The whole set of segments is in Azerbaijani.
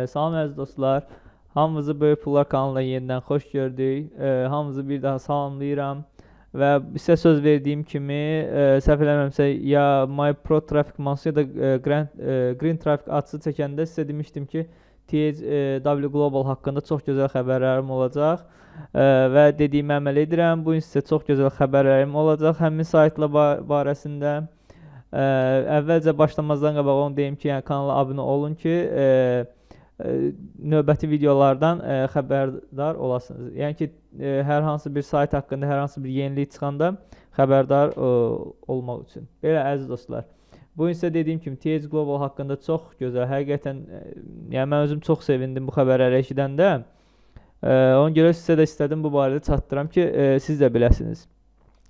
Salam əziz dostlar. Hamınızı Böyük Pullar kanalına yenidən xoş gördük. Hamınızı bir daha salamlayıram. Və sizə söz verdiyim kimi, səhv eləmirəmsə, ya My Pro Traffic Monster ya da Green Traffic açısı çəkəndə sizə demişdim ki, THW Global haqqında çox gözəl xəbərlərim olacaq. Və dediyimi əməl edirəm. Bu gün sizə çox gözəl xəbərlərim olacaq həmin saytla barəsində. Əvvəlcə başlamazdan qabaq onu deyim ki, yəni kanala abunə olun ki, növbəti videolardan xəbərdar olasınız. Yəni ki, hər hansı bir sayt haqqında, hər hansı bir yenilik çıxanda xəbərdar olmaq üçün. Belə əziz dostlar. Bu gün sizə dediyim kimi TH Global haqqında çox gözəl, həqiqətən yəni mən özüm çox sevindim bu xəbərləri eşidəndə. Ona görə sizə də istədim bu barədə çatdıram ki, siz də biləsiniz.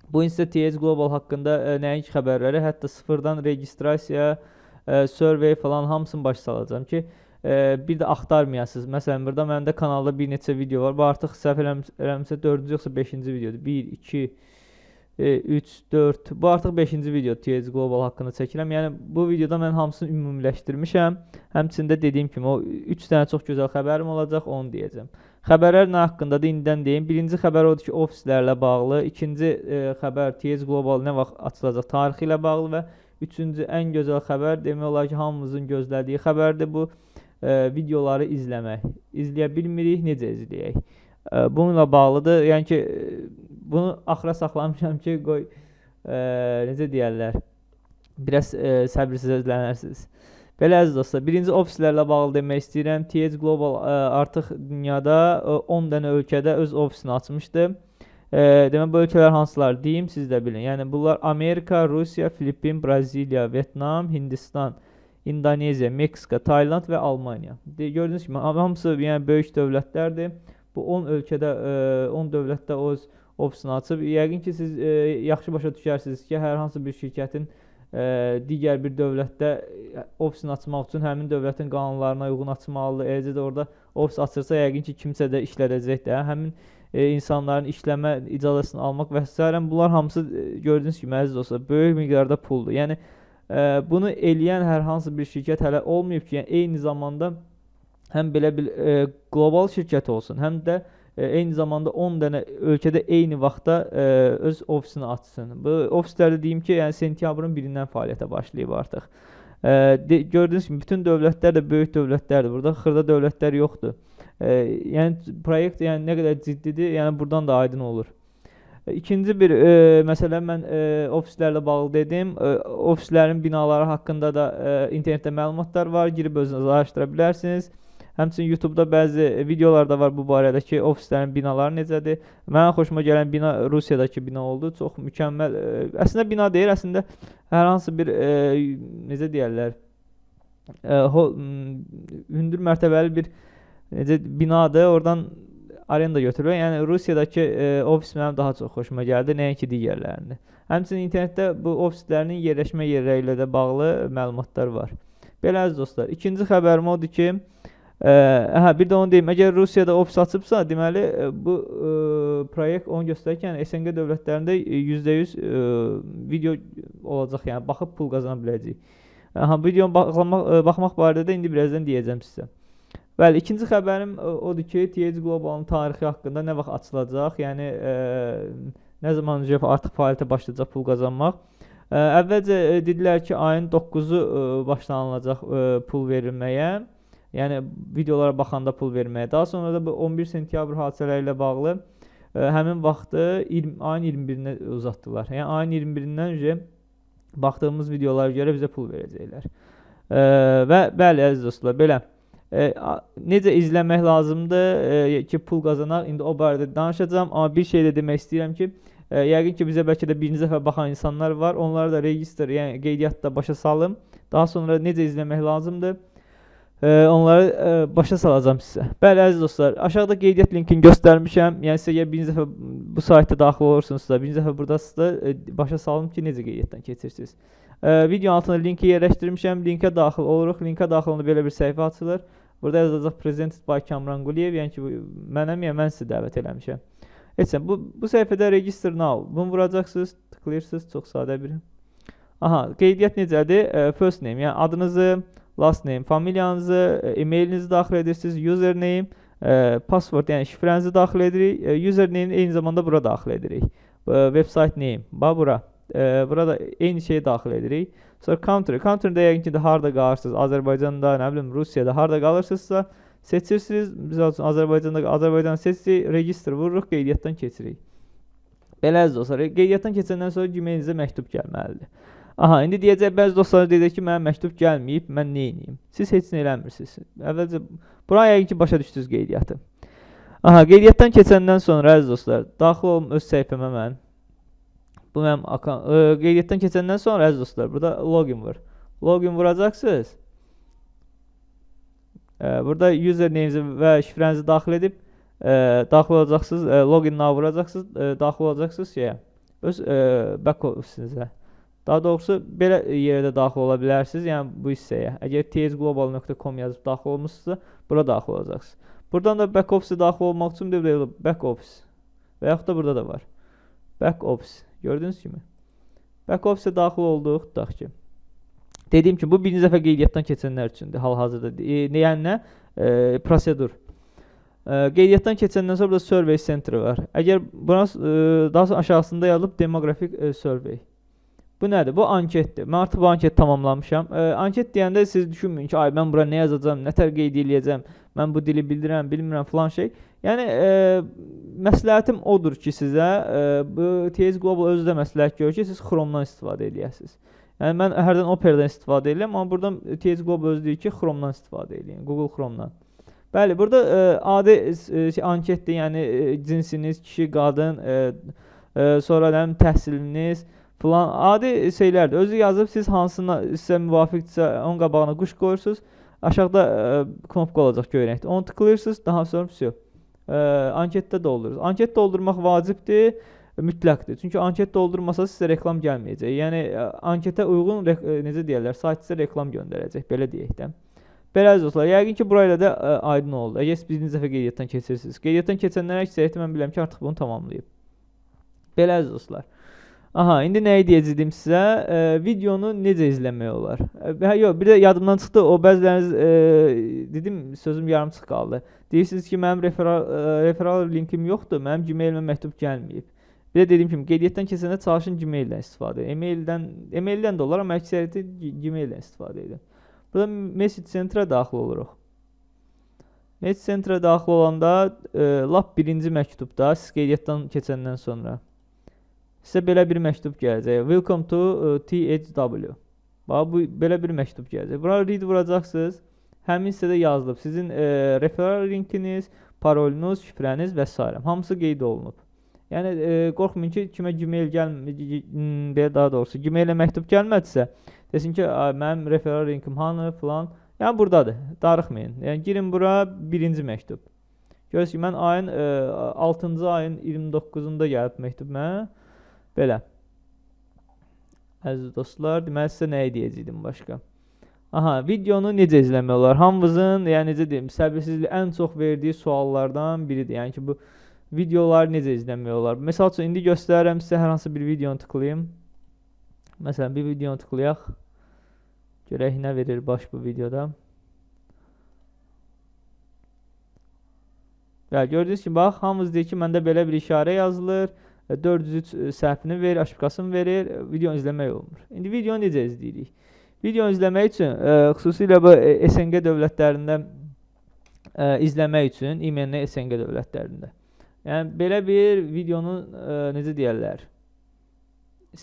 Bu gün sizə TH Global haqqında nəinki xəbərləri, hətta sıfırdan registrasiya, survey falan hamısını başa salacağım ki, bir də axtarmayasınız. Məsələn, burada məndə kanalda bir neçə video var. Bu artıq səhv eləmirəmsə 4-cü yoxsa 5-ci videodur. 1, 2, 3, 4. Bu artıq 5-ci video TH Global haqqında çəkirəm. Yəni bu videoda mən hamısını ümumiləşdirmişəm. Həmçində dediyim kimi o 3 dənə çox gözəl xəbərim olacaq, onu deyəcəm. Xəbərlər nə haqqındadır indidən deyim. Birinci xəbər odur ki, ofislərlə bağlı. İkinci xəbər TH Global nə vaxt açılacaq tarixi ilə bağlı və üçüncü ən gözəl xəbər demək olar ki, hamımızın gözlədiyi xəbərdir bu. Videoları izləmək. İzləyə bilmirik, necə izləyək? Bununla bağlıdır. Yəni ki, bunu axıra saxlamışam ki, qoy necə deyərlər, biraz səbirsiz izlənirsiniz. Belə əziz dostlar, birinci ofislərlə bağlı demək istəyirəm. TH Global artıq dünyada 10 dənə ölkədə öz ofisini açmışdı. Demək, bu ölkələr hansılar deyim, siz də bilin. Yəni bunlar Amerika, Rusiya, Filippin, Braziliya, Vyetnam, Hindistan, İndoneziya, Meksika, Tayland və Almaniya. Gördüyünüz kimi, hamısı yəni, böyük dövlətlərdir. Bu 10 ölkədə, 10 dövlətdə öz ofisini açıb. Yəqin ki, siz yaxşı başa düşərsiniz ki, hər hansı bir şirkətin digər bir dövlətdə ofisini açmaq üçün həmin dövlətin qanunlarına uyğun açmalıdır. Eləcə də orada ofis açırsa, yəqin ki, kimsə də işlədəcək də. Həmin insanların işləmə icazəsini almaq və s. Bunlar hamısı gördüyünüz kimi, əziz dostlar, böyük miqdarda puldur. Yəni, bunu eləyən hər hansı bir şirkət hələ olmayıb ki, yəni eyni zamanda həm belə bir qlobal şirkət olsun, həm də eyni zamanda 10 dənə ölkədə eyni vaxtda öz ofisini açsın. Bu ofislərdə deyim ki, yəni sentyabrın 1-dən fəaliyyətə başlayıb artıq. Gördüyünüz kimi, bütün dövlətlər də böyük dövlətlərdir. Burada xırda dövlətlər yoxdur. Yəni proyekt yəni, nə qədər ciddidir, yəni buradan da aydın olur. İkinci bir məsələ mən ofislərlə bağlı dedim. Ofislərin binaları haqqında da internetdə məlumatlar var. Girib özünüz araşdıra bilərsiniz. Həmçinin YouTube'da bəzi videolar da var bu barədə ki, ofislərin binaları necədir. Mənə xoşuma gələn bina Rusiyadakı bina oldu. Çox mükəmməl. Əslində bina deyil, əslində hər hansı bir necə deyərlər, hündür mərtəbəli bir binadır. Oradan arenda götürülür. Yəni Rusiyadakı ofis mənim daha çox xoşuma gəldi, nəinki digərlərində. Həmçinin internetdə bu ofislərin yerləşmə yerləri ilə də bağlı məlumatlar var. Belə əziz dostlar, ikinci xəbərim odur ki, bir də onu deyim, əgər Rusiyada ofis açıbsa, deməli bu proyekt onu göstərir ki, yəni SNG dövlətlərində %100 video olacaq, yəni baxıb pul qazana biləcəyik. Videonu baxmaq barədə də indi birazdan deyəcəm sizə. Bəli, ikinci xəbərim odur ki, TH Global'ın tarixi haqqında nə vaxt açılacaq, yəni nə zaman önce artıq fəaliyyətə başlayacaq pul qazanmaq. Əvvəlcə dedilər ki, ayın 9-u başlanılacaq pul verilməyə, yəni videolara baxanda pul verməyə. Daha sonra da bu 11 sentyabr hadisələri ilə bağlı həmin vaxtı ayın 21-nə uzatdılar. Yəni ayın 21-dən önce baxdığımız videolara görə bizə pul verəcəklər. Və bəli, əziz dostlar, belə. Necə izləmək lazımdır ki, pul qazanaq, indi o barədə danışacağım. Amma bir şey də demək istəyirəm ki, yəqin ki, bizə bəlkə də birinci dəfə baxan insanlar var. Onları da registr, yəni qeydiyyatda başa salım. Daha sonra necə izləmək lazımdır, onları başa salacağım sizə. Bəli, əziz dostlar, aşağıda qeydiyyat linkini göstərmişəm. Yəni sizə birinci dəfə bu saytda daxil olursunuzsa, birinci dəfə buradasınızsa, başa salım ki, necə qeydiyyatdan keçirsiniz. Video altına linki yerləşdirmişəm, linkə daxil oluruq. Linkə daxil olanda belə bir səhifə açılır. Burada yazacaq Presented by Kamran Quliyev, yəni ki, mənəm ya, mən sizi dəvət eləmişəm. Etsən, bu səhifədə Register Now. Bunu vuracaqsınız, tıklayırsınız, çox sadə bir. Aha, qeydiyyat necədir? First name, yəni adınızı, last name familiyanızı, e-mailinizi daxil edirsiniz, username, password yəni şifrənizi daxil edirik, username eyni zamanda bura daxil edirik. Website name, bura. Burada eyni şeyi daxil edirik. Sonra country-də yəqin ki də harda qalırsınız, Azərbaycanda, nə bilim, Rusiyada harda qalırsınızsa seçirsiniz. Biz Azərbaycanı seçirik, register vururuq, qeydiyyatdan keçirik. Belə əziz dostlar, qeydiyyatdan keçəndən sonra Gmail-inizə məktub gəlməlidir. Aha, indi deyəcək, bəzi dostlar deyəcək ki, mənə məktub gəlməyib, mən nə edeyim? Siz heç nə eləmirsiniz. Əvvəlcə, buraya yəqin ki, başa düşdünüz qeydiyyatı. Aha, qeydiyyatdan keçəndən sonra, əziz dostlar, daxil olum öz səhifəmə mən. Bu mənim qeydiyyatdan keçəndən sonra, əziz dostlar, burada login var. Login vuracaqsınız. Burada username-nizi və şifrənizi daxil edib, daxil olacaqsınız, login-na vuracaqsınız, daxil olacaqsınız şeyə, öz back office-inizə. Daha doğrusu, belə yerdə daxil ola bilərsiniz, yəni bu hissəyə. Əgər tsglobal.com yazıb daxil olmuşsunuzsa, bura daxil olacaqsınız. Buradan da back office-ə daxil olmaq üçün bir back office və yaxud da burada da var. Back office, gördüyünüz kimi. Back office-ə daxil olduq, tutaq ki. Dediyim ki, bu birinci dəfə qeydiyyatdan keçənlər üçündür, hal-hazırda. Yəni nə? Prosedur. Qeydiyyatdan keçəndən sonra burada survey center var. Əgər daha aşağısında yazılıb demografik survey. Bu nədir? Bu anketdir. Mən artıq bu anketi tamamlamışam. Anket deyəndə siz düşünməyin ki, ay mən bura nə yazacağam, nətər qeyd eləyəcəm, mən bu dili bildirəm, bilmirəm filan şey. Yəni məsləhətim odur ki, sizə bu TS Global özü də məsləhət görür ki, siz Chrome-dan istifadə edəsiniz. Yəni mən hərdən Opera-dan istifadə edirəm, amma buradan TS Global özü deyir ki, Chrome-dan istifadə edin, Google Chrome-dan. Bəli, burada adi anketdir, yəni cinsiniz, kişi, qadın, sonra təhsiliniz, falan adi şeylərdir. Özü yazıb, siz hansına sizə müvafiqdirsə, onun qabağına quş qoyursunuz. Aşağıda knopka olacaq göy rəngdə. Onu tıklayırsınız, daha sonra püsü. Anketdə doldururuz. Anket doldurmaq vacibdir, mütləqdir. Çünki anket doldurmasanız sizə reklam gəlməyəcək. Yəni anketə uyğun necə deyirlər, sayt sizə reklam göndərəcək, belə deyək də. Belə əziz dostlar, yəqin ki, burayla da aydın oldu. Əgər siz birinci dəfə qeydiyyatdan keçirsiniz. Qeydiyyatdan keçənlər əksəriyyəti mən biləm ki, artıq bunu tamamlayıb. Belə əziz dostlar. Aha, indi nəyi deyəcəydim sizə? Videonu necə izləmək olar? Yox, bir də yadımdan çıxdı, o bəziləriniz dedim, sözüm yarımçıq qaldı. Deyirsiniz ki, mənim referral linkim yoxdur, mənim Gmail-imə məktub gəlməyib. Bir də dediyim kimi, qeydiyyatdan keçəndə çalışın Gmail-dən istifadə edin. E-maildən də olar, amma əksəriyyəti Gmail-dən istifadə edin. Burada Message Center-a daxil oluruq. Message Center-a daxil olanda, lap birinci məktubda, siz qeydiyyatdan keçəndən sonra sizə belə bir məktub gələcək. Welcome to THW. Belə bir məktub gələcək. Buna read vuracaqsınız. Həmin hissədə yazılıb. Sizin referral linkiniz, parolunuz, şifrəniz və s. Hamısı qeyd olunub. Yəni, qorxmayın ki, kimə Gmail gəlməyəcək, daha doğrusu, Gmail-ə məktub gəlmədisə, desin ki, mənim referral linkim hanı, filan. Yəni, buradadır. Darıxmayın. Yəni, girin bura, birinci məktub. Görürsünüz ki, mən ayın 6-cı ayın 29-unda gəlib məktub mənə. Belə. Əziz dostlar, deməli sizə nəyi deyəcəkdim başqa? Aha, videonu necə izləmək olar? Hamımızın, yəni necə deyim, səbirsizlik ən çox verdiyi suallardan biridir. Yəni ki, bu videoları necə izləmək olar? Məsəl üçün, indi göstərirəm sizə hər hansı bir videonu tıklayayım. Məsələn, bir videonu tıklayaq. Görək nə verir baş bu videoda. Ya, gördüyünüz ki, bax, hamımız deyir ki, məndə belə bir işarə yazılır. 403 səhvini verir, aşıqasını verir, videonu izləmək olmur. İndi videonu necə izləyirik? Videonu izləmək üçün, xüsusilə bu SNG dövlətlərində izləmək üçün, İMN SNG dövlətlərində. Yəni, belə bir videonun, necə deyərlər,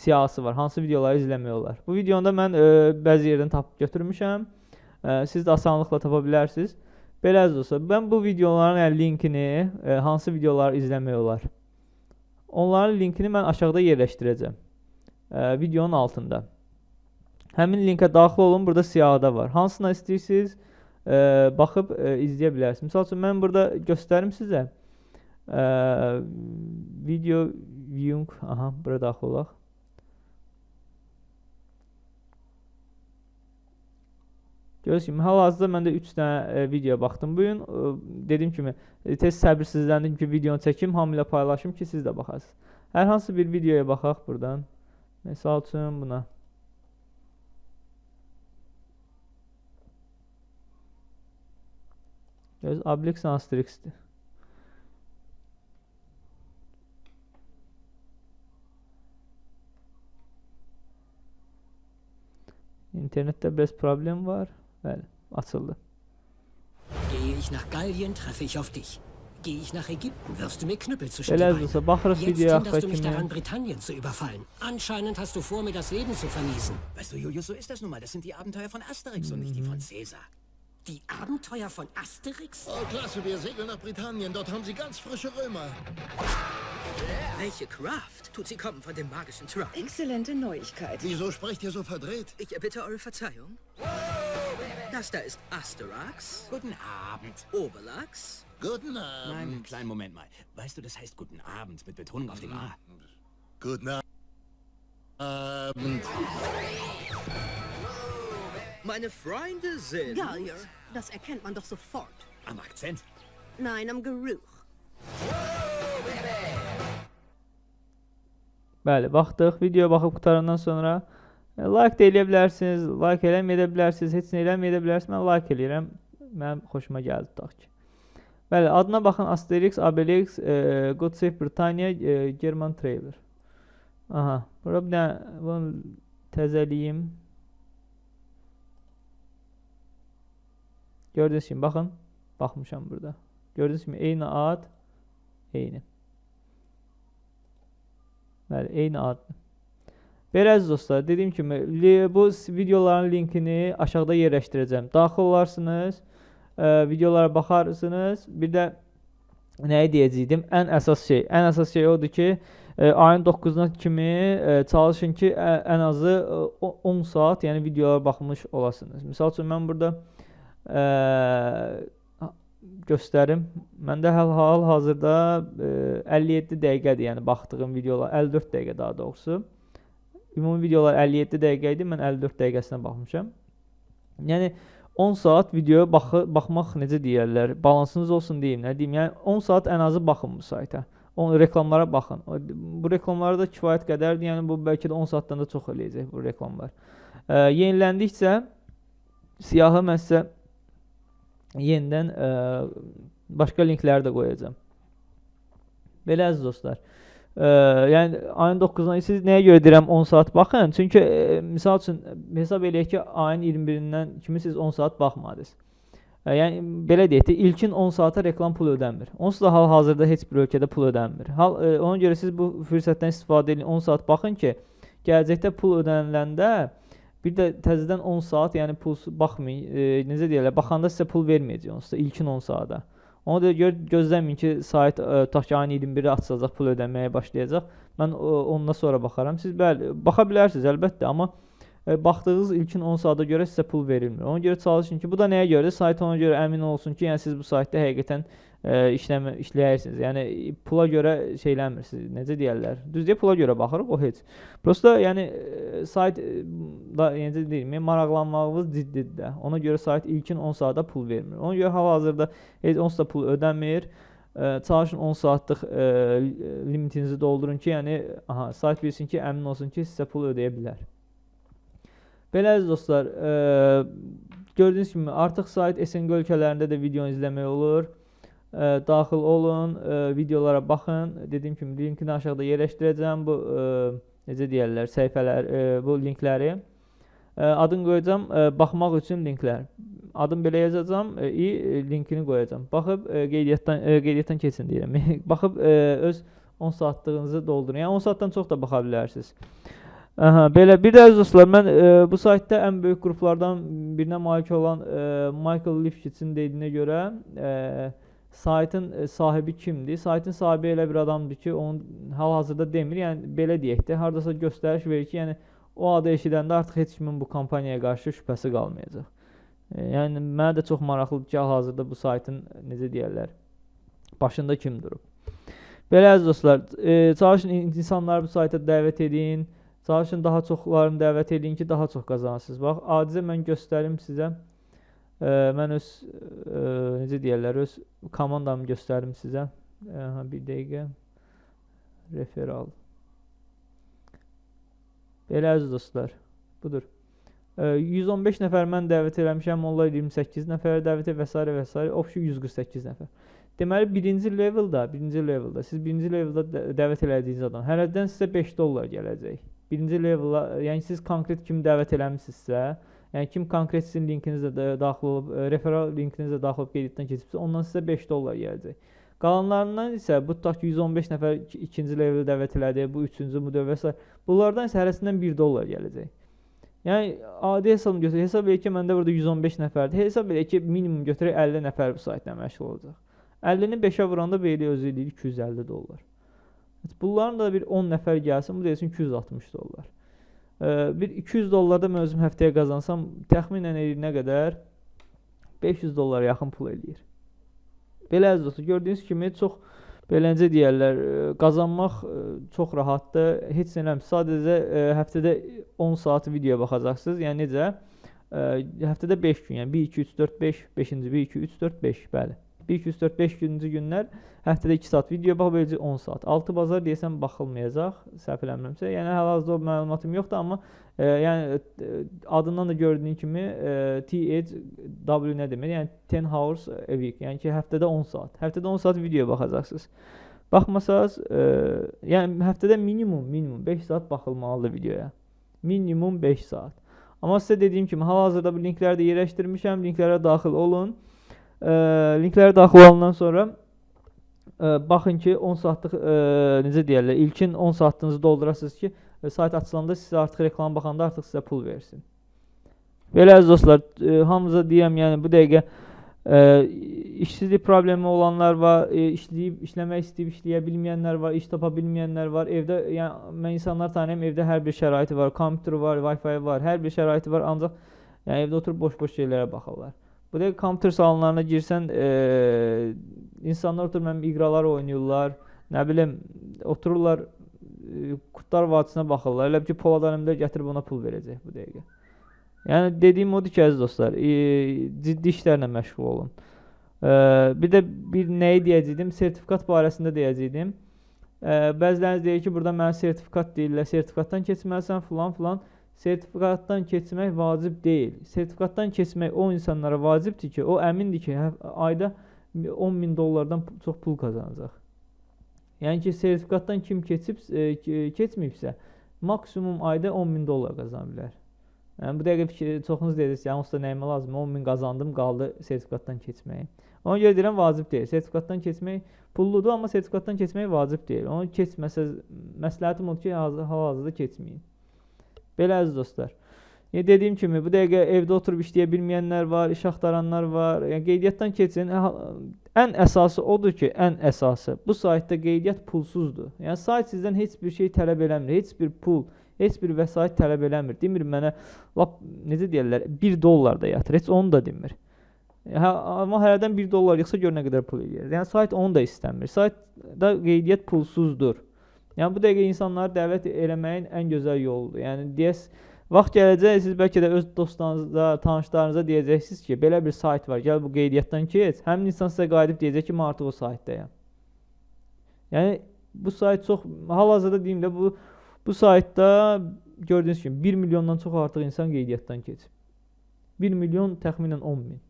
siyahısı var, hansı videoları izləmək olar. Bu videonda mən bəzi yerdən tapıb götürmüşəm, siz də asanlıqla tapa bilərsiniz. Belə əziz olsa, mən bu videoların linkini, hansı videoları izləmək olar? Onların linkini mən aşağıda yerləşdirəcəm. Videonun altında. Həmin linkə daxil olun, burada siyahıda var. Hansına istəyirsiniz, baxıb izləyə bilərsiniz. Misal üçün, mən burada göstərim sizə. Video viewing, aha, bura daxil olaq. Görürsünüz kimi, hal-hazırda məndə 3 dənə video baxdım bugün. Dediyim kimi, tez səbirsizləndim ki, videonu çəkim, hamı ilə paylaşım ki, siz də baxasınız. Hər hansı bir videoya baxaq buradan. Məsəl üçün buna. Göz Obelix Asterix'dir. İnternette biraz problem var. Bəli, açıldı. Gehe ich nach Gallien, treffe ich auf dich. Gehe ich nach Ägypten, wirfst du mir Knüppel zwischen die Belə Beine. olsa baxırıq Jetzt videoya hinderst du mich kimi. daran, Britannien zu überfallen. Anscheinend hast du vor, mir das Leben zu vermiesen. Weißt du, Julius, so ist das nun mal. Das sind die Abenteuer von Asterix und nicht die von Caesar. Die Abenteuer von Asterix? Oh, klasse, wir segeln nach Britannien. Dort haben sie ganz frische Römer. Welche Kraft? Tut sie kommen von dem magischen Trunk? Exzellente Neuigkeit. Wieso sprecht ihr so verdreht? Ich erbitte eure Verzeihung. Das da ist Asterax. Guten Abend. Obelix. Guten Abend. Nein, kleinen Moment mal. Weißt du, das heißt Guten Abend mit Betonung auf dem A. Guten Abend. Meine Freunde sind... Gallier, das erkennt man doch sofort. Am Akzent. Nein, am Geruch. Bəli, baxdıq. Videoya baxıb qutarandan sonra like da eləyə bilərsiniz, like eləməyə də bilərsiniz, heç nə eləməyə də bilərsiniz. Mən like eləyirəm. Mənim xoşuma gəldi tutaq ki. Bəli, adına baxın Asterix, Obelix, God Save Britannia, German Trailer. Aha, bura bir dənə bunu təzəliyim. Gördüyünüz kimi, baxın. Baxmışam burada. Gördüyünüz kimi, eyni ad, eyni. Bəli, eyni addır. Belə əziz dostlar, dediyim kimi, bu videoların linkini aşağıda yerləşdirəcəm. Daxil olarsınız, videolara baxarsınız. Bir də nəyi deyəcəydim? Ən əsas şey odur ki, ayın 9-na kimi çalışın ki, ən azı 10 saat, yəni videolara baxmış olasınız. Misal üçün, mən burada göstərim. Məndə hal-hazırda 57 dəqiqədir, yəni baxdığım videolar, 54 dəqiqə daha doğrusu. Ümumi videolar 57 dəqiqə idi, mən 54 dəqiqəsinə baxmışam. Yəni 10 saat videoya baxmaq necə deyirlər, balansınız olsun deyim, nə deyim. Yəni 10 saat ən azı baxın bu sayta. Reklamlara baxın. Bu reklamlara da kifayət qədərdir, yəni bu bəlkə də 10 saatdan da çox eləyəcək bu reklamlar. Yeniləndikcə siyahı mən sizə yenidən başqa linkləri də qoyacağam. Belə əziz dostlar. Yəni ayın 9-dan siz nəyə görə deyirəm 10 saat baxın? Çünki misal üçün hesab eləyək ki, ayın 21-dən kimi siz 10 saat baxmadınız. Yəni belə deyək də ilkin 10 saata reklam pul ödənmir. Onsuz da hal-hazırda heç bir ölkədə pul ödənmir. Ona görə siz bu fürsətdən istifadə edin, 10 saat baxın ki, gələcəkdə pul ödəniləndə bir də təzədən 10 saat, yəni pulsuz baxmayın, necə deyirlər, baxanda sizə pul verməyəcək onsuz da ilkin 10 saata. Ona da gözləməyin ki, sayt tutaq ki, ayın 21-i açılacaq, pul ödəməyə başlayacaq. Mən ondan sonra baxaram. Siz bəli, baxa bilərsiniz əlbəttə, amma baxdığınız ilkin 10 saata görə sizə pul verilmir. Ona görə çalışın ki, bu da nəyə görədir? Sayt ona görə əmin olsun ki, yəni siz bu saytda həqiqətən işləyirsiniz. Yəni pula görə şeyləmirsiniz. Necə deyirlər? Düzdür, pula görə baxırıq, o heç. Prosta yəni sayt da necə deyim, maraqlanmağınız ciddidir də. Ona görə sayt ilkin 10 saata pul vermir. Ona görə hal-hazırda heç onsuz da pul ödənmir. Çalışın 10 saatlıq limitinizi doldurun ki, yəni sayt bilsin ki, əmin olsun ki, sizə pul ödəyə bilər. Belə əziz dostlar, gördüyünüz kimi artıq sayt SNG ölkələrində də video izləmək olur. Daxil olun, videolara baxın. Dediyim kimi linkini aşağıda yerləşdirəcəm. Bu necə deyirlər, səhifələr, bu linkləri. Adını qoyacağam, baxmaq üçün linklər. Adını belə yazacağam, linkini qoyacağam. Baxıb qeydiyyatdan keçin deyirəm. Baxıb öz 10 saatlığınızı doldurun. Yəni 10 saatdan çox da baxa bilərsiniz. Belə bir də əziz dostlar, mən bu saytda ən böyük qruplardan birinə malik olan Michael Lifshitz'in dediyinə görə saytın sahibi kimdir? Saytın sahibi elə bir adamdır ki, onun hal-hazırda demir. Yəni belə deyək də, hardasa göstəriş verir ki, yəni o adı eşidəndə artıq heç kimin bu kampaniyaya qarşı şübhəsi qalmayacaq. Yəni mənə də çox maraqlıdır ki, hal-hazırda bu saytın necə deyirlər, başında kim durub. Belə əziz dostlar, çalışın insanları bu sayta dəvət edin. Çalışın daha çoxlarını dəvət edin ki, daha çox qazansınız. Bax, adicə mən göstərim sizə. Mən öz, necə deyərlər, öz komandamı göstərim sizə. Bir dəqiqə. Referal. Belə əziz dostlar, budur. 115 nəfər mən dəvət eləmişəm, onlar 28 nəfər dəvət və s. və s. Option 148 nəfər. Deməli birinci levelda siz birinci levelda dəvət elədiyiniz adam hərədən sizə $5 gələcək. Birinci levela, yəni siz konkret kimi dəvət eləmisinizsə, yəni kim konkret sizin linkinizə daxil olub, referral linkinizə daxil olub qeydiyyatdan keçibsə, ondan sizə $5 gələcək. Qalanlarından isə bu tutaq ki 115 nəfər ikinci level dəvət elədi, bu üçüncü, bu dövr və s. Bunlardan isə hərəsindən $1 gələcək. Yəni adi hesabını götürək. Hesab edək ki, məndə burada 115 nəfərdir. Hesab edək ki, minimum götürək 50 nəfər bu saytla məşğul olacaq. 50-ni 5-ə vuranda belə özü eləyir $250. Bunların da bir 10 nəfər gəlsin, bu deyilsin $260. Bir $200 da mən özüm həftəyə qazansam, təxminən eləyir nə qədər? $500 yaxın pul eləyir. Belə əziz dostlar, gördüyünüz kimi çox beləcə deyərlər, qazanmaq çox rahatdır. Heç nə eləmir. Sadəcə həftədə 10 saat video baxacaqsınız. Yəni necə? Həftədə 5 gün, yəni 1 2 3 4 5, 5-ci 1 2 3 4 5, bəli. 1 2 3 4 5 güncü günlər həftədə 2 saat video bax, beləcə 10 saat. 6 bazar deyəsəm baxılmayacaq, səhv eləmirəmsə. Yəni hal-hazırda o məlumatım yoxdur, amma yəni adından da gördüyün kimi THW nə demək? Yəni 10 hours a week. Yəni ki, həftədə 10 saat. Həftədə 10 saat video baxacaqsınız. Baxmasanız, yəni həftədə minimum 5 saat baxılmalıdır videoya. Minimum 5 saat. Amma sizə dediyim kimi hal-hazırda bu linkləri də yerləşdirmişəm. Linklərə daxil olun. Linklərə daxil olandan sonra baxın ki 10 saatlıq necə deyirlər, ilkin 10 saatınızı doldurasınız ki sayt açılanda sizə artıq reklam baxanda artıq sizə pul versin. Belə əziz dostlar, hamınıza deyəm, yəni bu dəqiqə işsizlik problemi olanlar var, işləmək istəyib işləyə bilməyənlər var, iş tapa bilməyənlər var. Evdə, yəni mən insanlar tanıyım, evdə hər bir şəraiti var, kompüteri var, Wi-Fi var, hər bir şəraiti var, ancaq yəni evdə oturub boş-boş şeylərə baxırlar. Bu dəqiqə kompüter salonlarına girsən, insanlar oturub mənim iqralar oynayırlar, nə bilim, otururlar, Qurtlar Vadisine baxırlar. Elə ki, Polad Alemdar gətirib ona pul verəcək bu dəqiqə. Yəni dediyim odur ki, əziz dostlar, ciddi işlərlə məşğul olun. Bir də nəyi deyəcəydim? Sertifikat barəsində deyəcəydim. Bəziləriniz deyir ki, burada mənə sertifikat deyirlər, sertifikatdan keçməlisən filan. Sertifikatdan keçmək vacib deyil. Sertifikatdan keçmək o insanlara vacibdir ki, o əmindir ki, ayda $10.000 çox pul qazanacaq. Yəni ki, sertifikatdan kim keçməyibsə, maksimum ayda $10.000 qazana bilər. Yəni, bu dəqiqə çoxunuz deyirsiniz, yəni usta nəyimə lazım, 10.000 qazandım, qaldı sertifikatdan keçməyi. Ona görə deyirəm, vacib deyil. Sertifikatdan keçmək pulludur, amma sertifikatdan keçmək vacib deyil. Onu keçməsəz, məsləhətim odur ki, hal-hazırda keçməyin. Belə əziz dostlar. Dediyim kimi, bu dəqiqə evdə oturub işləyə bilməyənlər var, iş axtaranlar var. Yəni, qeydiyyatdan keçin. Ən əsası odur ki, ən əsası. Bu saytda qeydiyyat pulsuzdur. Yəni, sayt sizdən heç bir şey tələb eləmir. Heç bir pul, heç bir vəsait tələb eləmir. Demir mənə, necə deyərlər, $1 da yatır. Heç onu da demir. Amma hərədən $1 yıxsa gör nə qədər pul eləyir. Yəni, sayt onu da istəmir. Saytda qeydiyyat pulsuzdur. Yəni, bu dəqiqə insanları dəvət eləməyin ən gözəl yoludur. Yəni, deyəs, vaxt gələcək, siz bəlkə də öz dostlarınıza, tanışlarınıza deyəcəksiniz ki, belə bir sayt var, gəl bu qeydiyyatdan keç. Həmin insan sizə qayıdıb deyəcək ki, mən artıq o saytdayam. Yəni, bu sayt çox, hal-hazırda deyim də, bu saytda gördüyünüz kimi 1 milyondan çox artıq insan qeydiyyatdan keçib. 1 milyon təxminən 10.000.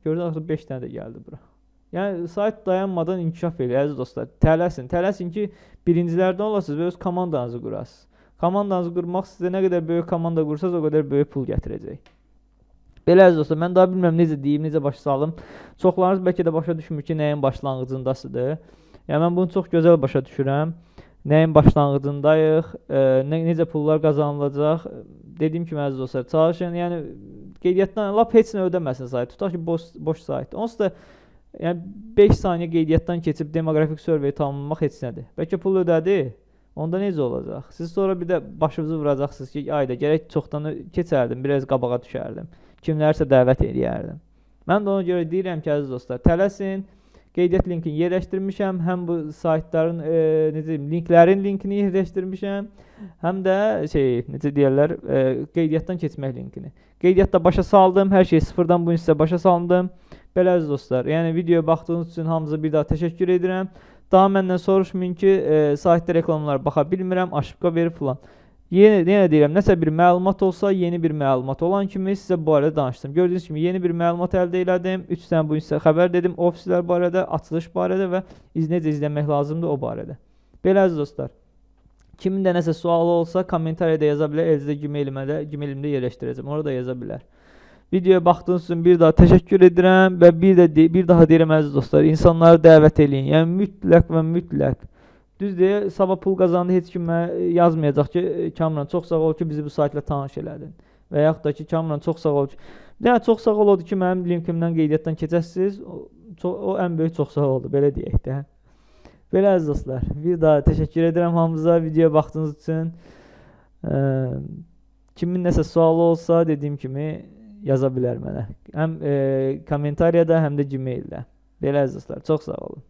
Gördüyünüz artıq 5 dənə də gəldi bura. Yəni, sayt dayanmadan inkişaf edir, əziz dostlar. Tələsin ki, birincilərdən olasınız və öz komandanızı qurasınız. Komandanızı qurmaq sizə nə qədər böyük komanda qursanız, o qədər böyük pul gətirəcək. Belə əziz dostlar, mən daha bilmirəm necə deyim, necə başa salım. Çoxlarınız bəlkə də başa düşmür ki, nəyin başlanğıcındasıdır. Yəni, mən bunu çox gözəl başa düşürəm. Nəyin başlanğıcındayıq, necə pullar qazanılacaq. Dediyim kimi, əziz dostlar, çalışın. Yəni, qeydiyyatdan lap heç nə ödəməsin sayt. Tutaq ki, boş sayt. Onsuz da yəni 5 saniyə qeydiyyatdan keçib demoqrafik survey tamamlamaq heç nədir. Bəlkə pul ödədi, onda necə olacaq? Siz sonra bir də başınızı vuracaqsınız ki, ayda gərək çoxdan keçərdim, biraz qabağa düşərdim. Kimlərsə dəvət eləyərdim. Mən də ona görə deyirəm ki, əziz dostlar, tələsin, qeydiyyat linkini yerləşdirmişəm, həm bu saytların, linklərin linkini yerləşdirmişəm, həm də necə deyərlər, qeydiyyatdan keçmək linkini. Qeydiyyatda başa saldım, hər şey sıfırdan bu sizə başa saldım. Belə əziz dostlar, yəni videoya baxdığınız üçün hamınıza bir daha təşəkkür edirəm. Daha məndən soruşmayın ki, saytda reklamlara baxa bilmirəm, aşıqqa verib filan. Yenə deyirəm, nəsə bir məlumat olsa, yeni bir məlumat olan kimi sizə bu barədə danışdım. Gördüyünüz kimi yeni bir məlumat əldə elədim. 3 dənə bu gün sizə xəbər dedim. Ofislər barədə, açılış barədə və necə izləmək lazımdır o barədə. Belə əziz dostlar. Kimin də nəsə sualı olsa kommentariyada yaza bilər. Eləcə də Gmailimdə yerləşdirəcəm. Orada yaza bilər. Videoya baxdığınız üçün bir daha təşəkkür edirəm və bir daha deyirəm əziz dostlar, insanları dəvət eləyin. Yəni mütləq və mütləq. Düzdür, sabah pul qazandı, heç kim yazmayacaq ki, Kamran çox sağ ol ki, bizi bu saytla tanış elədin. Və yaxud da ki, Kamran çox sağ ol ki, yəni çox sağ ol odur ki, mənim linkimdən qeydiyyatdan keçəsiniz. O ən böyük çox sağ oldu, belə deyək də. Belə əziz dostlar, bir daha təşəkkür edirəm hamınıza videoya baxdığınız üçün. Kimin nəsə sualı olsa, dediyim kimi yaza bilər mənə. Həm kommentariyada, həm də Gmaildə. Belə əziz dostlar, çox sağ olun.